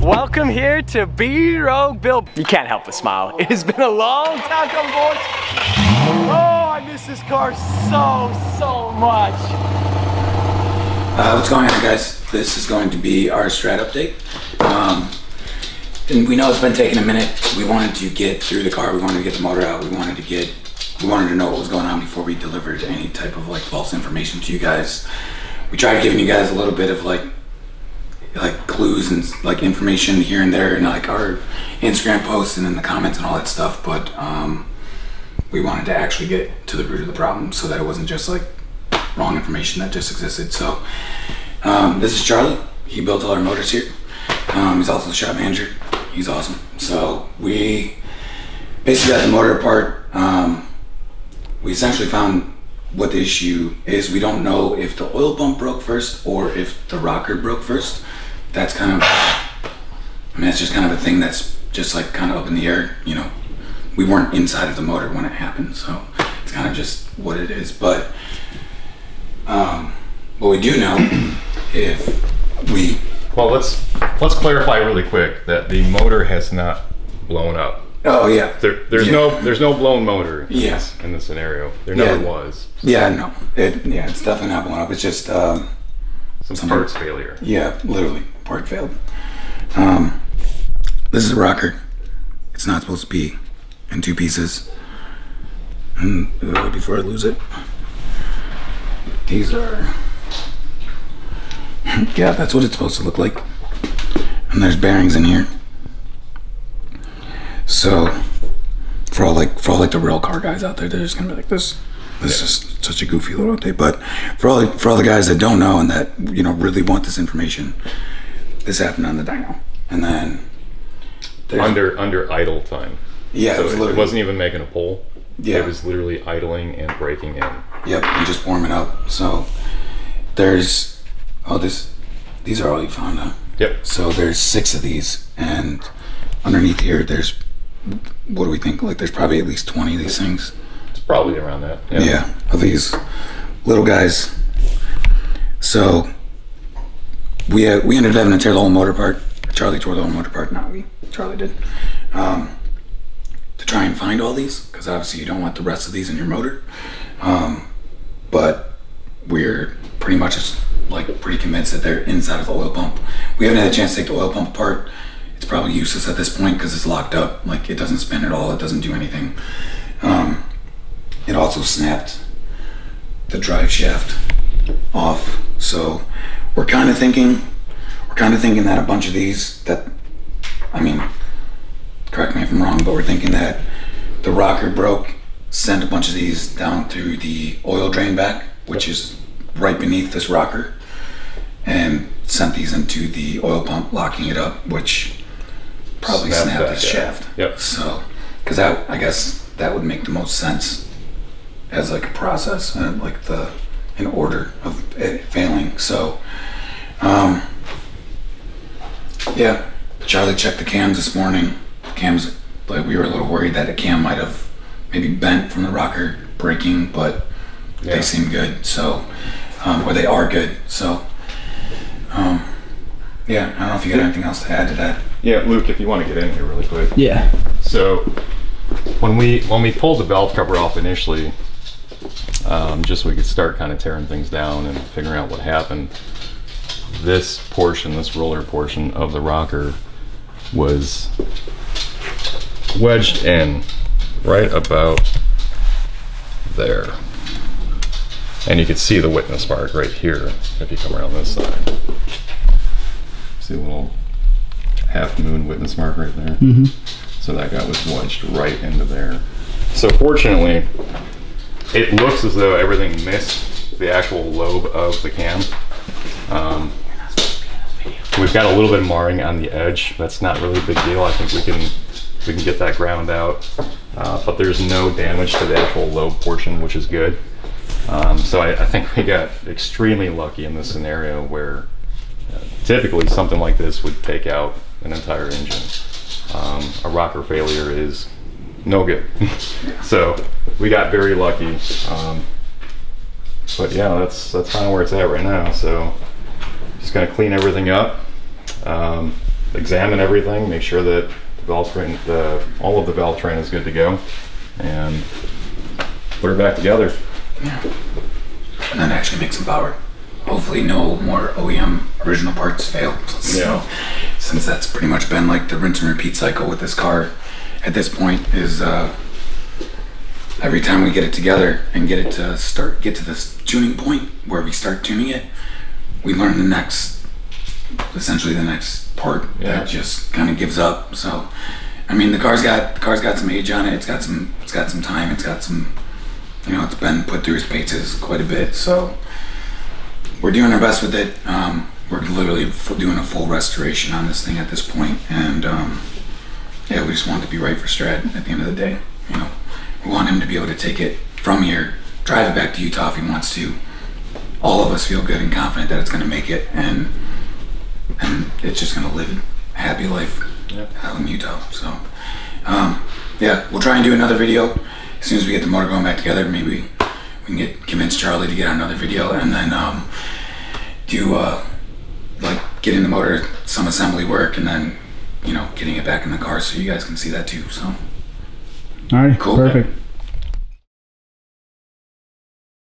Welcome here to B-Rogue Bill. You can't help but smile. It has been a long time coming, boys. Oh, I miss this car so much. What's going on, guys? This is going to be our Strat update. And we know it's been taking a minute. We wanted to get through the car. We wanted to get the motor out. We wanted to know what was going on before we delivered any type of like false information to you guys. We tried giving you guys a little bit of like clues and like information here and there in like our Instagram posts and in the comments and all that stuff, but we wanted to actually get to the root of the problem so that it wasn't just like wrong information that just existed. So this is Charlie. He built all our motors here. He's also the shop manager. He's awesome. So we basically got the motor apart. We essentially found what the issue is. We don't know if the oil pump broke first or if the rocker broke first. That's kind of, I mean, it's just kind of a thing that's just like kind of up in the air, you know. We weren't inside of the motor when it happened, so it's kind of just what it is. But what we do know, if we... Well, let's clarify really quick that the motor has not blown up. Oh yeah. There's no blown motor in this scenario. There never was. Yeah, no. It's definitely not blown up. It's just some parts failure. Yeah, literally part failed. This is a rocker. It's not supposed to be in two pieces. And before I lose it, these are, yeah, that's what it's supposed to look like. And there's bearings in here. So for all the real car guys out there, they're just gonna be like, this is just such a goofy little update. But for all the guys that don't know and that, you know, really want this information, this happened on the dyno. And then under idle time. Yeah, so it wasn't even making a pull. Yeah, it was literally idling and braking in. Yep, and just warming up. So there's these are all you found, huh? Yep. So there's 6 of these, and underneath here there's, what do we think, like there's probably at least 20 of these things. It's probably around that. Yeah, of these little guys. So we ended up having to tear the whole motor apart. Charlie tore the whole motor apart, not we, Charlie did, to try and find all these, because obviously you don't want the rest of these in your motor. But we're pretty much just like pretty convinced that they're inside of the oil pump. We haven't had a chance to take the oil pump apart. It's probably useless at this point because it's locked up. Like, it doesn't spin at all. It doesn't do anything. It also snapped the drive shaft off. So we're kind of thinking that a bunch of these, that, I mean, correct me if I'm wrong, but we're thinking that the rocker broke, sent a bunch of these down through the oil drain back, which is right beneath this rocker, and sent these into the oil pump, locking it up, which probably snapped the shaft. Yep. So, because I guess that would make the most sense as like a process and like an order of it failing. So, yeah, Charlie checked the cams this morning. Cams, like, we were a little worried that a cam might have maybe bent from the rocker braking, but they seem good. So, or they are good. So, yeah, I don't know if you got anything else to add to that. Yeah, Luke, if you want to get in here really quick. Yeah. So when we pulled the valve cover off initially, just so we could start kind of tearing things down and figuring out what happened, this roller portion of the rocker was wedged in right about there. And you can see the witness mark right here if you come around this side. See a little half moon witness mark right there? Mm-hmm. So that guy was wedged right into there. So fortunately, it looks as though everything missed the actual lobe of the cam. We've got a little bit of marring on the edge. That's not really a big deal. I think we can get that ground out. But there's no damage to the actual lobe portion, which is good. So I think we got extremely lucky in this scenario where typically something like this would take out an entire engine. A rocker failure is no good. So we got very lucky. But yeah, that's kind of where it's at right now. So just gonna clean everything up, examine everything, make sure that the valve train, all of the valve train is good to go, and put her back together. Yeah. And then actually make some power. Hopefully no more OEM original parts fail. So, since that's pretty much been like the rinse and repeat cycle with this car at this point, is every time we get it together and get it to get to this tuning point where we start tuning it, we learn the next, essentially the next part that just kind of gives up. So, I mean, the car's got some age on it. It's got some time. It's got some, you know, it's been put through its paces quite a bit. So we're doing our best with it. We're literally doing a full restoration on this thing at this point, and yeah, we just want it to be right for Strad at the end of the day. You know, we want him to be able to take it from here, drive it back to Utah if he wants to. All of us feel good and confident that it's going to make it, and it's just going to live a happy life out in Utah. So yeah, we'll try and do another video as soon as we get the motor going back together. Maybe we can convince Charlie to get on another video, and then do like getting the motor, some assembly work, and then, you know, getting it back in the car so you guys can see that too. So all right, cool. Perfect.